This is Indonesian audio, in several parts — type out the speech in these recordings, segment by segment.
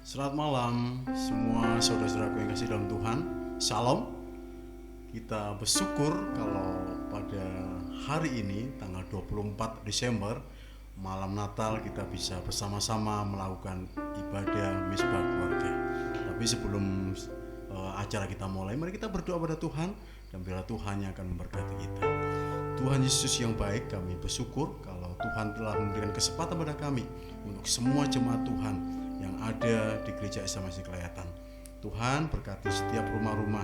Selamat malam semua saudara-saudaraku yang kasih dalam Tuhan. Shalom. Kita bersyukur kalau pada hari ini tanggal 24 Desember malam Natal kita bisa bersama-sama melakukan ibadah Misbah Keluarga. Tapi sebelum acara kita mulai, mari kita berdoa pada Tuhan dan biarlah Tuhan yang akan memberkati kita. Tuhan Yesus yang baik, kami bersyukur kalau Tuhan telah memberikan kesempatan pada kami untuk semua jemaat Tuhan yang ada di Gereja Esa Masih Kelayatan. Tuhan berkati setiap rumah-rumah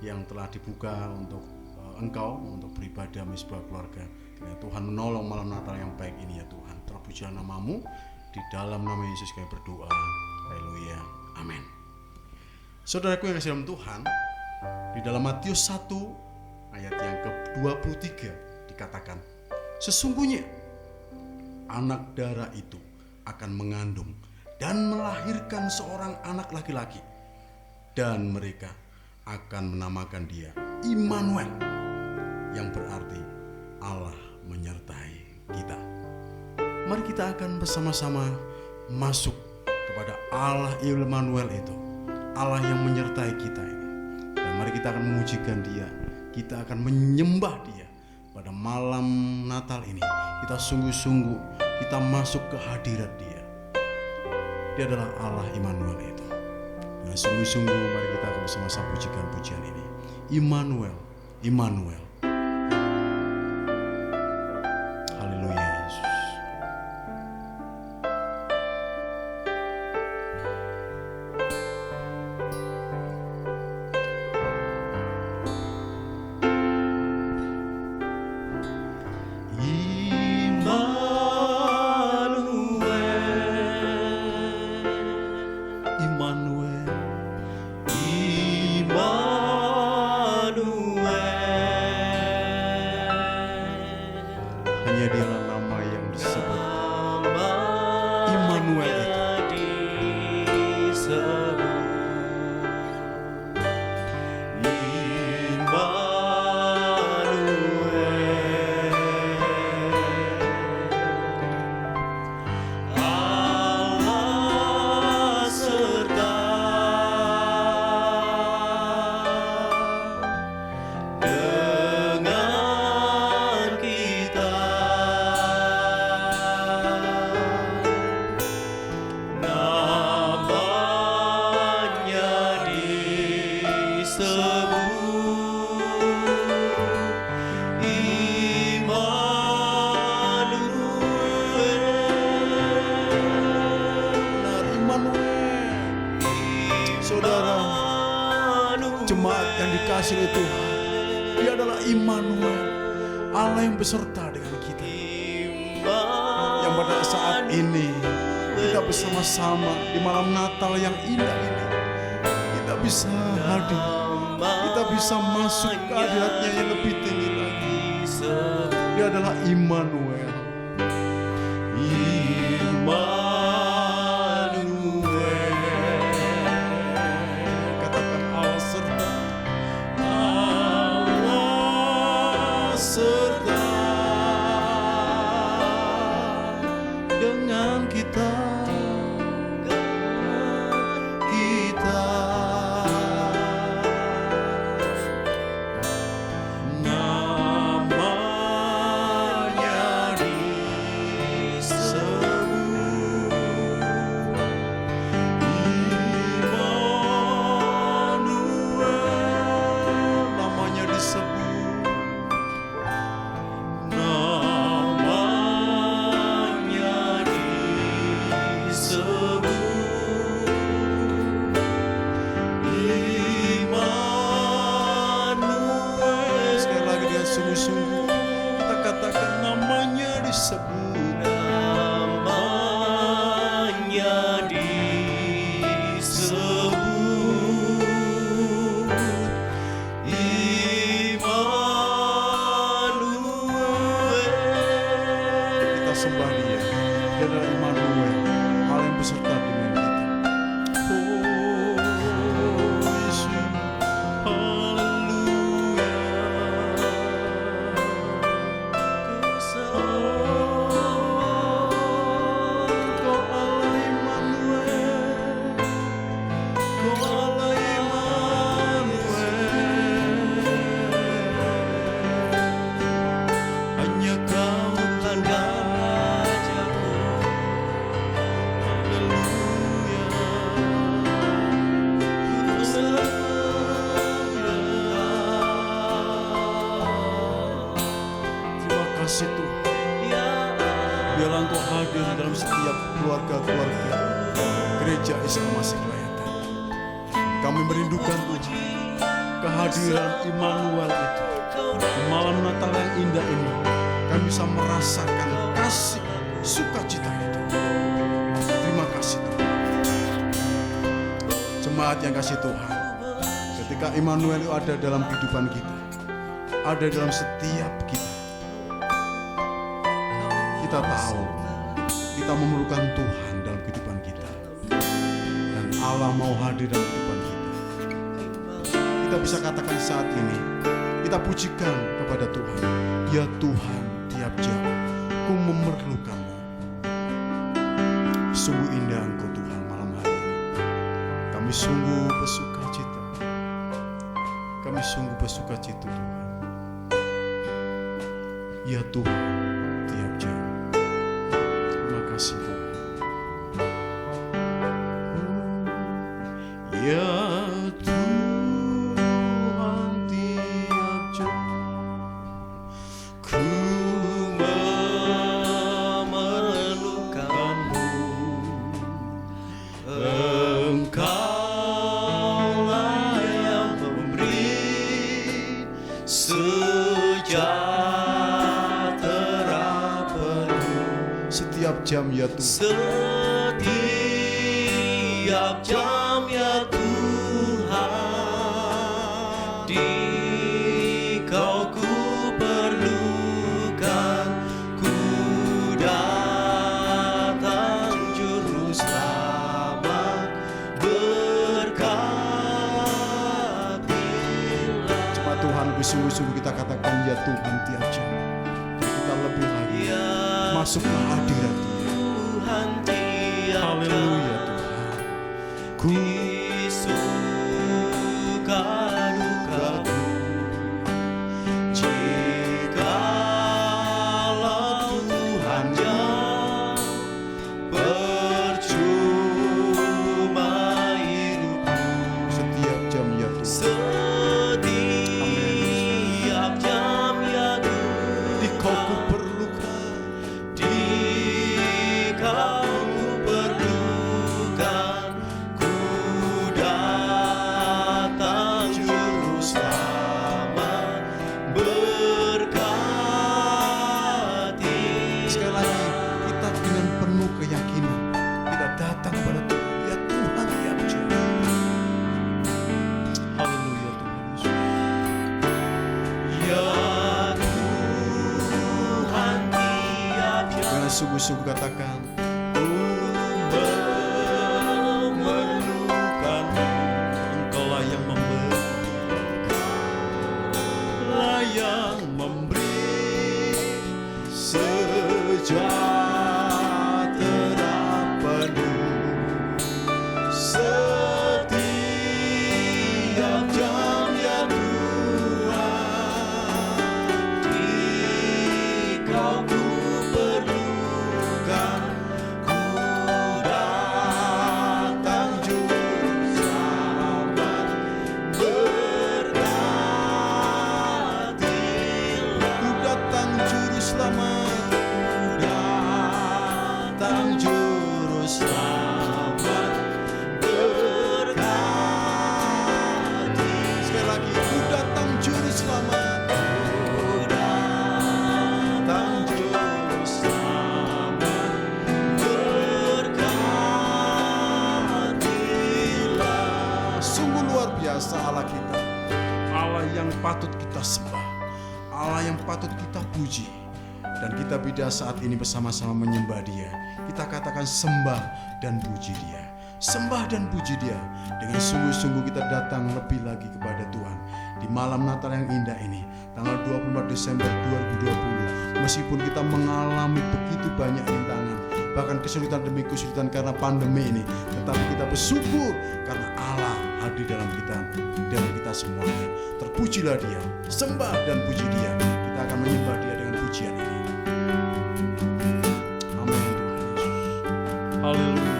yang telah dibuka untuk Engkau untuk beribadah Misbah Keluarga. Kiranya Tuhan menolong malam Natal yang baik ini ya Tuhan. Terpujilah nama-Mu, di dalam nama Yesus kami berdoa. Haleluya. Amin. Saudaraku yang kasih dalam Tuhan, di dalam Matius 1 ayat yang ke-23 dikatakan, sesungguhnya anak darah itu akan mengandung dan melahirkan seorang anak laki-laki, dan mereka akan menamakan dia Immanuel, yang berarti Allah menyertai kita. Mari kita akan bersama-sama masuk kepada Allah Immanuel itu, Allah yang menyertai kita ini. Dan mari kita akan memujikan dia, kita akan menyembah dia pada malam Natal ini. Kita sungguh-sungguh kita masuk ke hadirat dia. Dia adalah Allah Immanuel itu. Dan sungguh-sungguh mari kita akan bersama-sama pujikan pujian ini. Immanuel, Immanuel. Haleluya Yesus. Kasih Tuhan, dia adalah Immanuel, Allah yang beserta dengan kita. Yang pada saat ini kita bersama-sama di malam Natal yang indah ini, kita bisa hadir, kita bisa masuk ke hadiratnya yang lebih tinggi lagi. Dia adalah Immanuel. Namanya keluarga-keluarga Gereja Isa Masih Layatan. Kami merindukan Tuhan, kehadiran Immanuel itu. Di malam Natal yang indah ini, kami bisa merasakan kasih sukacita itu. Terima kasih Tuhan. Jemaat yang kasih Tuhan, ketika Immanuel itu ada dalam kehidupan kita, ada dalam setiap kita, kita tahu kita memerlukan Tuhan dalam kehidupan kita, dan Allah mau hadir dalam kehidupan kita. Kita bisa katakan saat ini, kita pujikan kepada Tuhan. Ya Tuhan, tiap jam ku memerlukanmu. Sungguh indah Engkau Tuhan malam hari ini. Kami sungguh bersukacita. Kami sungguh bersukacita Tuhan. Ya Tuhan, tiap jam. Terima kasih Tuhan. Ya Tuhan, tiap jam ku memerlukanmu. Engkaulah yang memberi sejahtera penuh. Setiap jam ya Tuhan. Setiap jam ya Tuhan, di Kau ku perlukan. Ku datang juru selamat, berkatilah. Cepat Tuhan, sungguh-sungguh kita katakan ya Tuhan tiap jam. Kita lebih lagi masuk ke hadirat Dia. Haleluya Tuhan. Ku suka dukaku, jikalau Tuhan jauh, percuma hidupku. Setiap jam ya Tuhan. Setiap jam ya Tuhan, di Kau ku perlukan, di Kau ku perlukan. Ku datang juru selamat, berkati. Sekali lagi, kita dengan penuh keyakinan kita datang kepada Tuhan. Ya Tuhan tiap jam. Haleluya Tuhan Yesus. Ya Tuhan tiap jam. Dengan sungguh-sungguh katakan, memerlukanmu. Engkaulah yang memberi, Engkaulah yang memberi sejahtera penuh. Setiap jam ya Tuhan, di Kau ku perlukan. Ku datang juru selamat, berkatilah. Ku datang juru selamat, ku datang juru selamat, berkati. Sekali lagi, ku datang juru selamat, ku datang juru selamat, berkatilah. Sungguh luar biasa Allah kita, Allah yang patut kita sembah, Allah yang patut kita puji. Dan kita bila saat ini bersama-sama menyembah Dia, kita katakan sembah dan puji Dia. Sembah dan puji Dia. Dengan sungguh-sungguh kita datang lebih lagi kepada Tuhan di malam Natal yang indah ini, tanggal 24 Desember 2020. Meskipun kita mengalami begitu banyak rintangan, bahkan kesulitan demi kesulitan karena pandemi ini, tetapi kita bersyukur karena Allah hadir dalam kita semuanya. Terpujilah Dia, sembah dan puji Dia. Kita akan menyembah Dia dengan pujian ini. Amin Tuhan Yesus. Haleluya.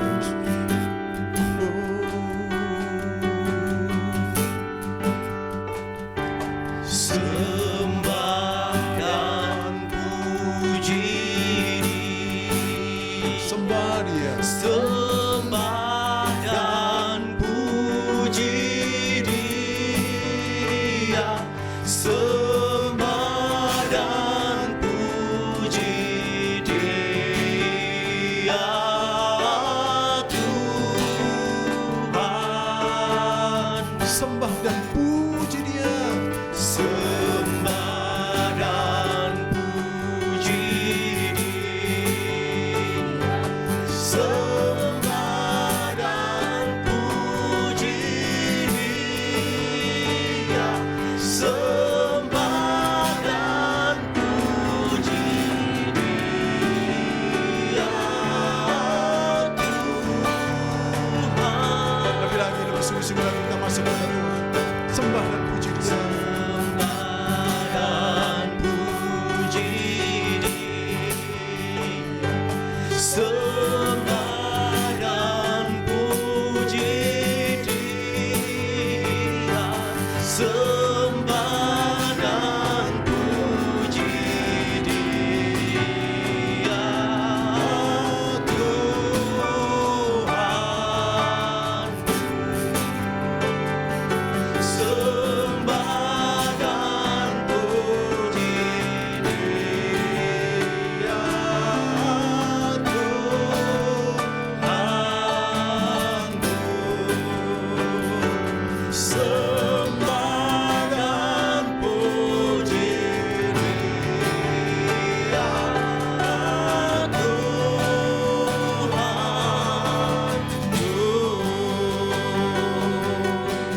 Sembah dan puji Dia. Sembah Dia.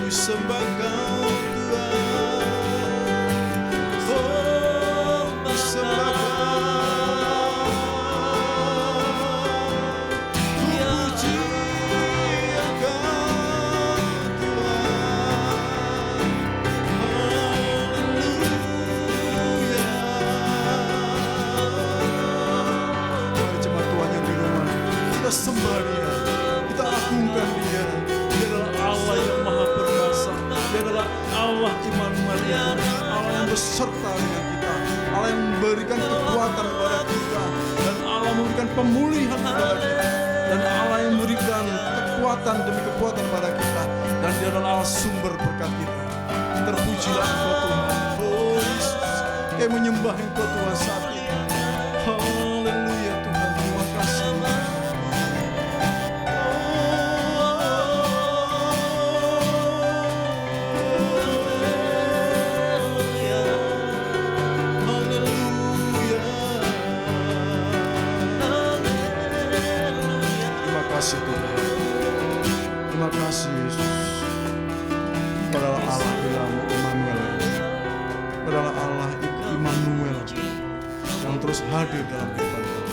sembah Kau Tuhan. Oh, ku sembah Kau. Ku puji Engkau Tuhan. Haleluya. Mari jemaat Tuhan yang di rumah, kita sembah Dia, kita agungkan Dia. Dia adalah Allah yang maha perkasa. Dia adalah Allah Immanuel, Allah yang beserta dengan kita, Allah yang memberikan kekuatan kepada kita, dan Allah memberikan pemulihan kepada kita, dan Allah yang memberikan kekuatan demi kekuatan kepada kita, dan Dia adalah Allah sumber berkat kita. Terpujilah Engkau Tuhan. Oh Yesus, kami menyembah Engkau Tuhan saat ini. Haleluya Tuhan, terima kasih. Terima kasih Tuhan. Terima kasih Yesus. Kau adalah Allah Immanuel. Kau adalah Allah Immanuel yang terus hadir dalam kehidupan kami.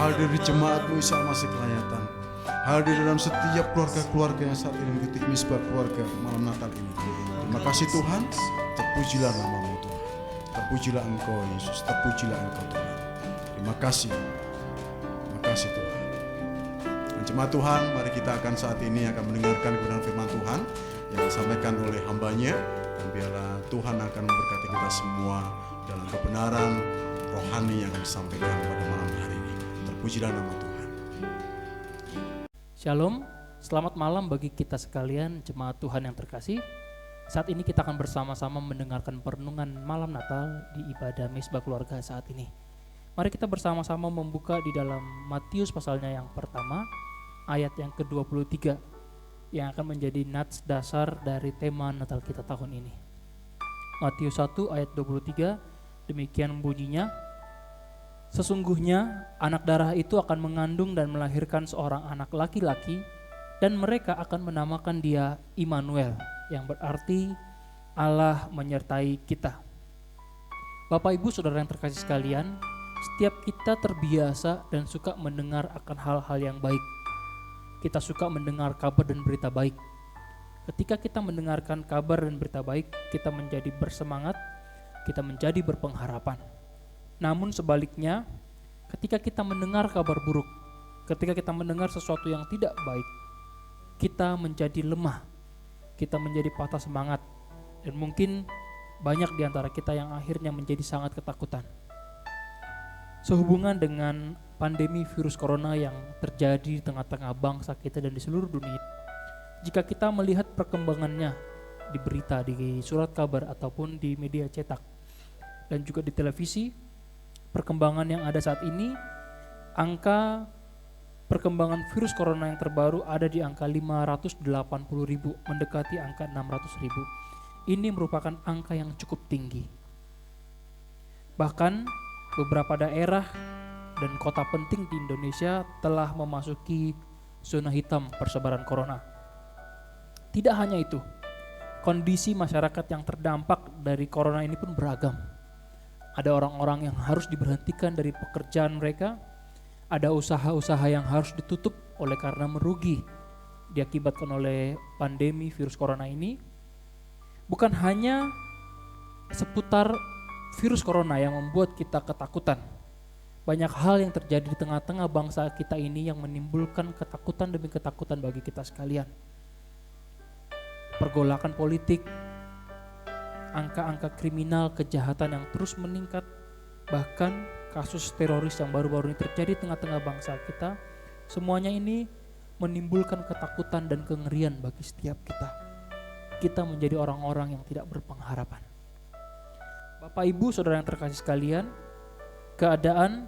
Hadir di jemaat-Mu Isa Masih Kelayatan. Hadir dalam setiap keluarga-keluarga yang saat ini mengikuti misbah keluarga malam Natal ini. Terima kasih Tuhan. Terpujilah nama-Mu Tuhan. Terpujilah Engkau Yesus. Terpujilah Engkau Tuhan. Terima kasih. Terima kasih Tuhan. Dan jemaat Tuhan, mari kita akan saat ini akan mendengarkan kebenaran firman Tuhan yang disampaikan oleh hamba-Nya, dan biarlah Tuhan akan memberkati kita semua dalam kebenaran rohani yang akan disampaikan pada malam hari ini. Terpujilah nama Tuhan. Shalom, selamat malam bagi kita sekalian jemaat Tuhan yang terkasih. Saat ini kita akan bersama-sama mendengarkan perenungan malam Natal di ibadah Misbah Keluarga saat ini. Mari kita bersama-sama membuka di dalam Matius pasalnya yang pertama, ayat yang ke-23, yang akan menjadi nats dasar dari tema Natal kita tahun ini. Matius 1 ayat 23, demikian bunyinya, sesungguhnya anak darah itu akan mengandung dan melahirkan seorang anak laki-laki, dan mereka akan menamakan dia Immanuel, yang berarti Allah menyertai kita. Bapak Ibu Saudara yang terkasih sekalian, setiap kita terbiasa dan suka mendengar akan hal-hal yang baik. Kita suka mendengar kabar dan berita baik. Ketika kita mendengarkan kabar dan berita baik, kita menjadi bersemangat, kita menjadi berpengharapan. Namun sebaliknya, ketika kita mendengar kabar buruk, ketika kita mendengar sesuatu yang tidak baik, kita menjadi lemah, kita menjadi patah semangat, dan mungkin banyak di antara kita yang akhirnya menjadi sangat ketakutan. Sehubungan dengan pandemi virus corona yang terjadi di tengah-tengah bangsa kita dan di seluruh dunia, jika kita melihat perkembangannya di berita, di surat kabar ataupun di media cetak dan juga di televisi, perkembangan yang ada saat ini, angka perkembangan virus corona yang terbaru ada di angka 580.000, mendekati angka 600.000. Ini merupakan angka yang cukup tinggi. Bahkan beberapa daerah dan kota penting di Indonesia telah memasuki zona hitam persebaran corona. Tidak hanya itu, kondisi masyarakat yang terdampak dari corona ini pun beragam. Ada orang-orang yang harus diberhentikan dari pekerjaan mereka, ada usaha-usaha yang harus ditutup oleh karena merugi diakibatkan oleh pandemi virus corona ini. Bukan hanya seputar virus corona yang membuat kita ketakutan. Banyak hal yang terjadi di tengah-tengah bangsa kita ini yang menimbulkan ketakutan demi ketakutan bagi kita sekalian. Pergolakan politik, angka-angka kriminal, kejahatan yang terus meningkat, bahkan kasus teroris yang baru-baru ini terjadi di tengah-tengah bangsa kita, semuanya ini menimbulkan ketakutan dan kengerian bagi setiap kita. Kita menjadi orang-orang yang tidak berpengharapan. Bapak Ibu Saudara yang terkasih sekalian, keadaan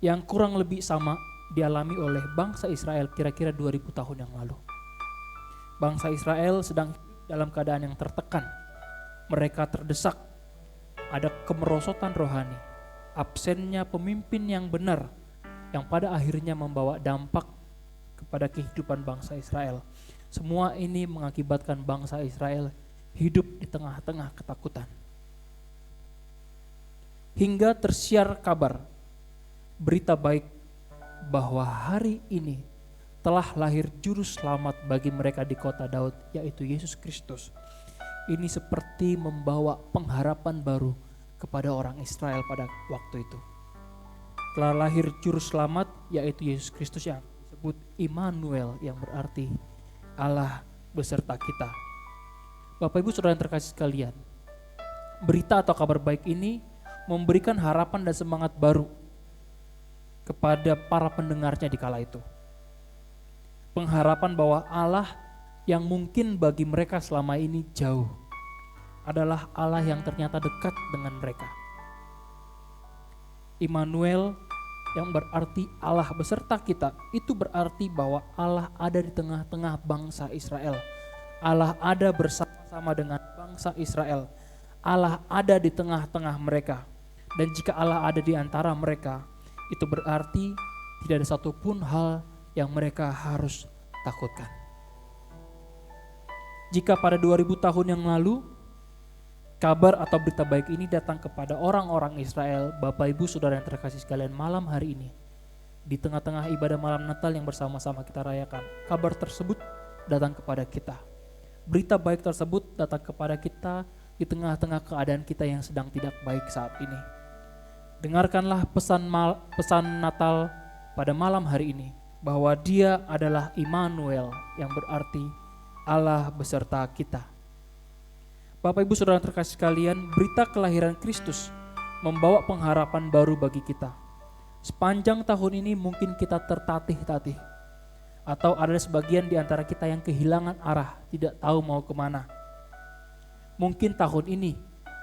yang kurang lebih sama dialami oleh bangsa Israel kira-kira 2000 tahun yang lalu. Bangsa Israel sedang dalam keadaan yang tertekan. Mereka terdesak, ada kemerosotan rohani, absennya pemimpin yang benar, yang pada akhirnya membawa dampak kepada kehidupan bangsa Israel. Semua ini mengakibatkan bangsa Israel hidup di tengah-tengah ketakutan. Hingga tersiar kabar, berita baik bahwa hari ini telah lahir juru selamat bagi mereka di kota Daud, yaitu Yesus Kristus. Ini seperti membawa pengharapan baru kepada orang Israel pada waktu itu. Telah lahir juru selamat, yaitu Yesus Kristus yang disebut Immanuel, yang berarti Allah beserta kita. Bapak Ibu Saudara yang terkasih sekalian, berita atau kabar baik ini memberikan harapan dan semangat baru kepada para pendengarnya di kala itu. Pengharapan bahwa Allah yang mungkin bagi mereka selama ini jauh adalah Allah yang ternyata dekat dengan mereka. Immanuel yang berarti Allah beserta kita, itu berarti bahwa Allah ada di tengah-tengah bangsa Israel. Allah ada bersama-sama dengan bangsa Israel. Allah ada di tengah-tengah mereka. Dan jika Allah ada di antara mereka, itu berarti tidak ada satupun hal yang mereka harus takutkan. Jika pada 2000 tahun yang lalu, kabar atau berita baik ini datang kepada orang-orang Israel, Bapak Ibu Saudara yang terkasih sekalian, malam hari ini, di tengah-tengah ibadah malam Natal yang bersama-sama kita rayakan, kabar tersebut datang kepada kita. Berita baik tersebut datang kepada kita di tengah-tengah keadaan kita yang sedang tidak baik saat ini. Dengarkanlah pesan Natal pada malam hari ini, bahwa Dia adalah Immanuel, yang berarti Allah beserta kita. Bapak Ibu Saudara terkasih sekalian, berita kelahiran Kristus membawa pengharapan baru bagi kita. Sepanjang tahun ini mungkin kita tertatih-tatih, atau ada sebagian di antara kita yang kehilangan arah, tidak tahu mau kemana. Mungkin tahun ini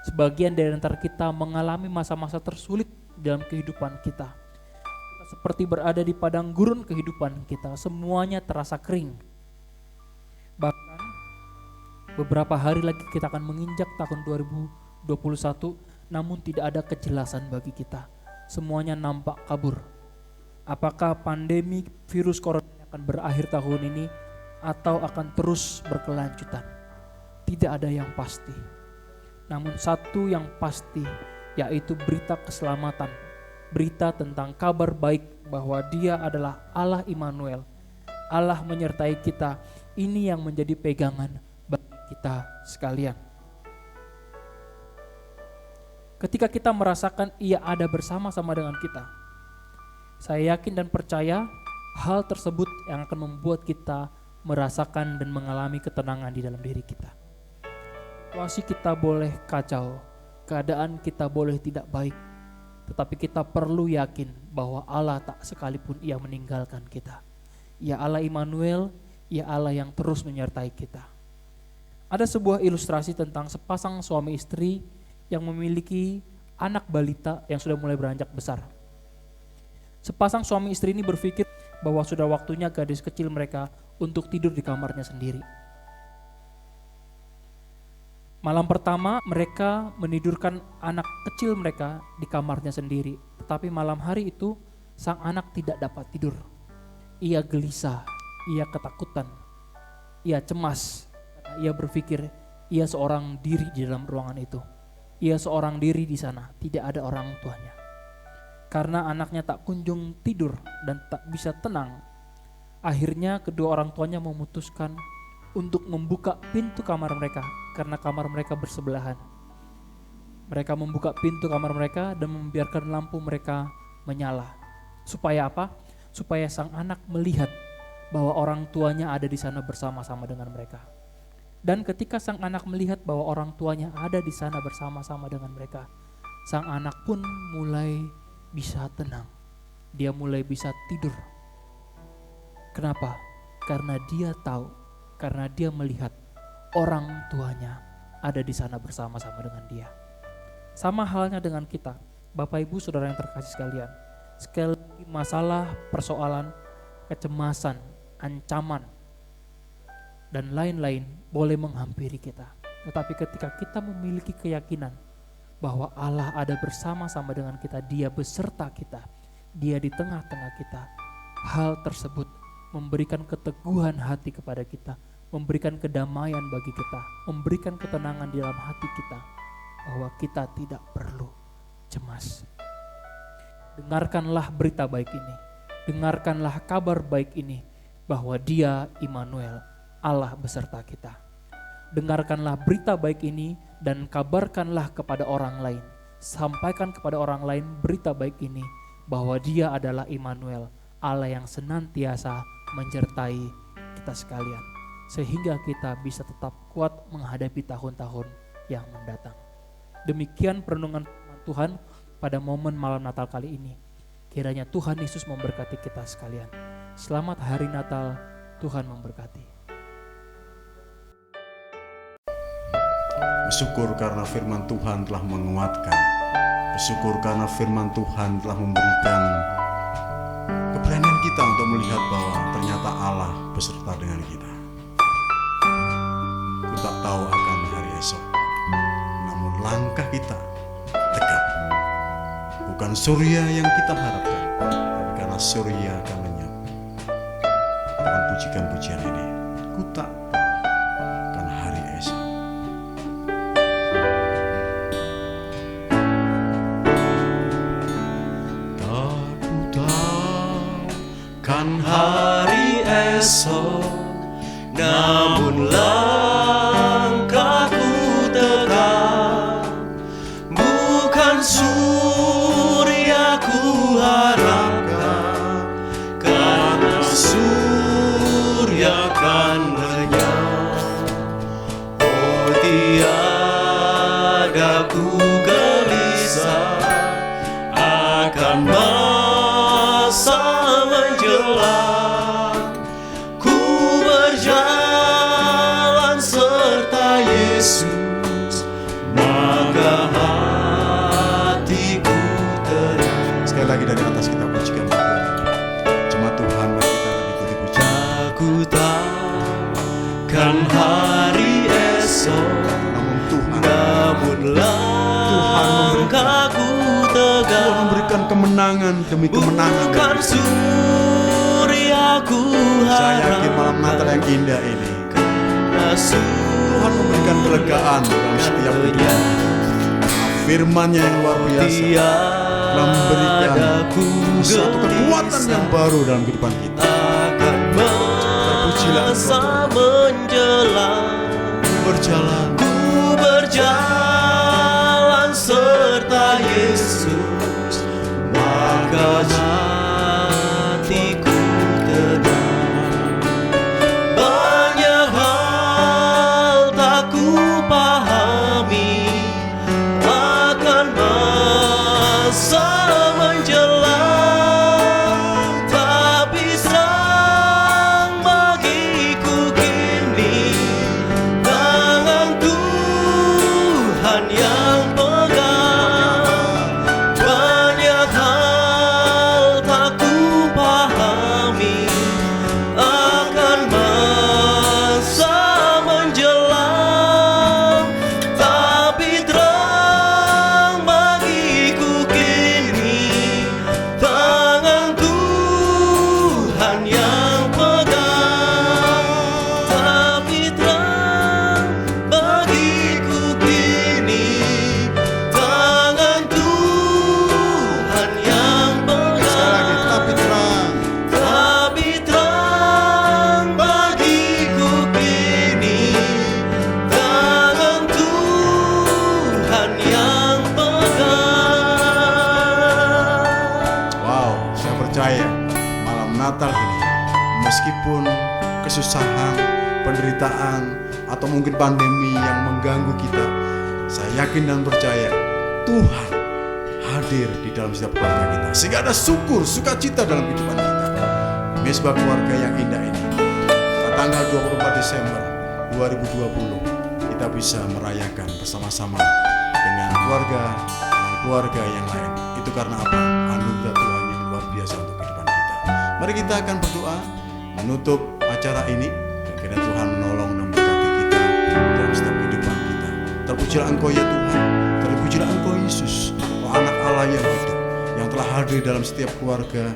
sebagian dari antara kita mengalami masa-masa tersulit dalam kehidupan kita. Kita seperti berada di padang gurun kehidupan kita, semuanya terasa kering. Bahkan beberapa hari lagi kita akan menginjak tahun 2021, namun tidak ada kejelasan bagi kita. Semuanya nampak kabur. Apakah pandemi virus corona akan berakhir tahun ini atau akan terus berkelanjutan? Tidak ada yang pasti. Namun satu yang pasti, yaitu berita keselamatan. Berita tentang kabar baik bahwa Dia adalah Allah Immanuel. Allah menyertai kita. Ini yang menjadi pegangan bagi kita sekalian. Ketika kita merasakan Ia ada bersama-sama dengan kita, saya yakin dan percaya hal tersebut yang akan membuat kita merasakan dan mengalami ketenangan di dalam diri kita. Situasi kita boleh kacau, keadaan kita boleh tidak baik, tetapi kita perlu yakin bahwa Allah tak sekalipun Ia meninggalkan kita. Ia Allah Immanuel, Ia Allah yang terus menyertai kita. Ada sebuah ilustrasi tentang sepasang suami istri yang memiliki anak balita yang sudah mulai beranjak besar. Sepasang suami istri ini berpikir bahwa sudah waktunya gadis kecil mereka untuk tidur di kamarnya sendiri. Malam pertama mereka menidurkan anak kecil mereka di kamarnya sendiri. Tetapi malam hari itu sang anak tidak dapat tidur. Ia gelisah, ia ketakutan, ia cemas. Karena ia berpikir ia seorang diri di dalam ruangan itu. Ia seorang diri di sana, tidak ada orang tuanya. Karena anaknya tak kunjung tidur dan tak bisa tenang, akhirnya kedua orang tuanya memutuskan untuk membuka pintu kamar mereka karena kamar mereka bersebelahan. Mereka membuka pintu kamar mereka dan membiarkan lampu mereka menyala. Supaya apa? Supaya sang anak melihat bahwa orang tuanya ada di sana bersama-sama dengan mereka. Dan ketika sang anak melihat bahwa orang tuanya ada di sana bersama-sama dengan mereka, sang anak pun mulai bisa tenang. Dia mulai bisa tidur. Kenapa? Karena dia tahu, karena dia melihat orang tuanya ada di sana bersama-sama dengan dia. Sama halnya dengan kita, Bapak Ibu Saudara yang terkasih sekalian. Sekali lagi masalah, persoalan, kecemasan, ancaman, dan lain-lain boleh menghampiri kita. Tetapi ketika kita memiliki keyakinan bahwa Allah ada bersama-sama dengan kita, Dia beserta kita, Dia di tengah-tengah kita, hal tersebut memberikan keteguhan hati kepada kita, memberikan kedamaian bagi kita, memberikan ketenangan di dalam hati kita, bahwa kita tidak perlu cemas. Dengarkanlah berita baik ini, dengarkanlah kabar baik ini, bahwa Dia Immanuel, Allah beserta kita. Dengarkanlah berita baik ini dan kabarkanlah kepada orang lain. Sampaikan kepada orang lain berita baik ini, bahwa Dia adalah Immanuel, Allah yang senantiasa menyertai kita sekalian, sehingga kita bisa tetap kuat menghadapi tahun-tahun yang mendatang. Demikian perenungan Tuhan pada momen malam Natal kali ini. Kiranya Tuhan Yesus memberkati kita sekalian. Selamat hari Natal, Tuhan memberkati. Bersyukur karena firman Tuhan telah menguatkan. Bersyukur karena firman Tuhan telah memberikan keberanian kita untuk melihat bahwa ternyata Allah beserta dengan kita. Ku tak tahu akan hari esok, namun langkah kita tegap. Bukan surya yang kita harapkan, tapi karena surya akan lenyap. Dengan pujikan-pujian ini, ku tak tahu akan hari esok. Kan hari esok, namun langkahku tegak. Bukan surya ku harapkan, karena surya kan lenyap. Oh, tiada ku gelisah akan masa menjelang. Ku berjalan serta Yesus, maka hatiku tenang. Sekali lagi dari atas kita pujikan Tuhan. Jemaat Tuhan, mari kita akan ikuti pujian. Aku takkan hari esok, namun langkahku tegak. Tuhan memberikan kemenangan demi kemenangan. Bukan surya ku Saya harap, yakin malam Natal yang indah ini karena Tuhan memberikan kelegaan dalam setiap kehidupan. Firman-Nya yang luar biasa telah memberikan suatu kekuatan yang baru dalam kehidupan kita. akan Terpujilah masa Engkau, menjelang. berjalan Ku berjalan serta Yesus, maka hatiku tenang. Banyak hal tak ku pahami akan masa menjelang, tapi terang bagiku kini tangan Tuhan yang pegang. Banyak hal tak ku pahami akan masa menjelang, tapi terang bagiku kini tangan Tuhan yang pegang. Tapi terang bagiku kini tangan Tuhan yang sekali lagi, pegang. tapi terang. Tapi terang bagiku kini tangan Tuhan yang pegang. Wow, saya percaya malam Natal ini, meskipun kesusahan, penderitaan, atau mungkin pandemi yang mengganggu kita, saya yakin dan percaya Tuhan hadir di dalam setiap keluarga kita, sehingga ada syukur, sukacita dalam kehidupan kita. Mesbah keluarga yang indah ini, pada tanggal 24 Desember 2020, kita bisa merayakan bersama-sama dengan keluarga yang lain. Itu karena apa? Anugerah Tuhan yang luar biasa untuk kehidupan kita. Mari kita akan berdoa menutup acara ini, dan kiranya Tuhan menolong dan memberkati kita dalam setiap kehidupan kita. Terpujilah Engkau ya Tuhan, terpujilah Engkau Yesus, oh anak Allah yang hidup, yang telah hadir dalam setiap keluarga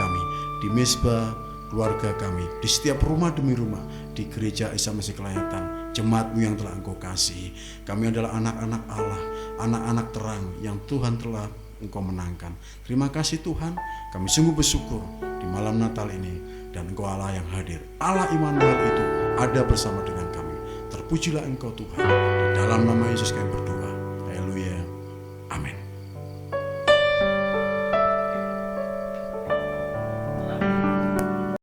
kami di Mesbah keluarga kami, di setiap rumah demi rumah, di gereja Isa Masi Kelayatan, jemaat-Mu yang telah Engkau kasih. Kami adalah anak-anak Allah, anak-anak terang yang Tuhan telah Engkau menangkan. Terima kasih Tuhan, kami sungguh bersyukur di malam Natal ini, dan Engkau Allah yang hadir. Allah Immanuel itu ada bersama dengan kami. Terpujilah Engkau Tuhan, di dalam nama Yesus kami berdoa.